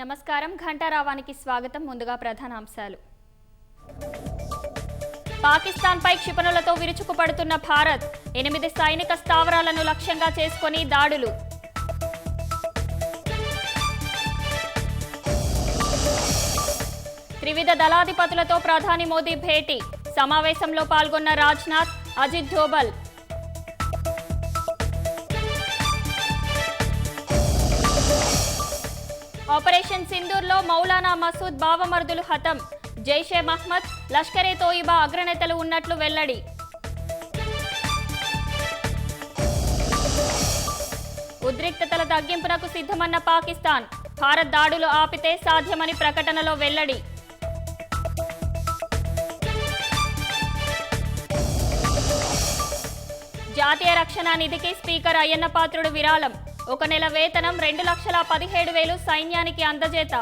నమస్కారం ఘంటారావానికి స్వాగతం. ముందుగా ప్రధానాంశాలు. పాకిస్తాన్పై క్షిపణులతో విరుచుకుపడుతున్న భారత్. 8 సైనిక స్థావరాలను లక్ష్యంగా చేసుకొని దాడులు. త్రివిధ దళాధిపతులతో ప్రధాని మోదీ భేటీ. సమావేశంలో పాల్గొన్న రాజ్నాథ్, అజిత్ డోవల్. ఆపరేషన్ సింధూర్లో మౌలానా మసూద్ బావమరుదులు హతం. జైషే మహ్మద్, లష్కరే తోయిబా అగ్రనేతలు ఉన్నట్లు వెల్లడి. ఉద్రిక్తతల తగ్గింపునకు సిద్ధమన్న పాకిస్తాన్. భారత్ దాడులు ఆపితే సాధ్యమని ప్రకటనలో వెల్లడి. జాతీయ రక్షణ నిధికి స్పీకర్ అయ్యన్న పాత్రుడు విరాళం. 1 నెల వేతనం 2,17,000 సైన్యానికి అందజేత.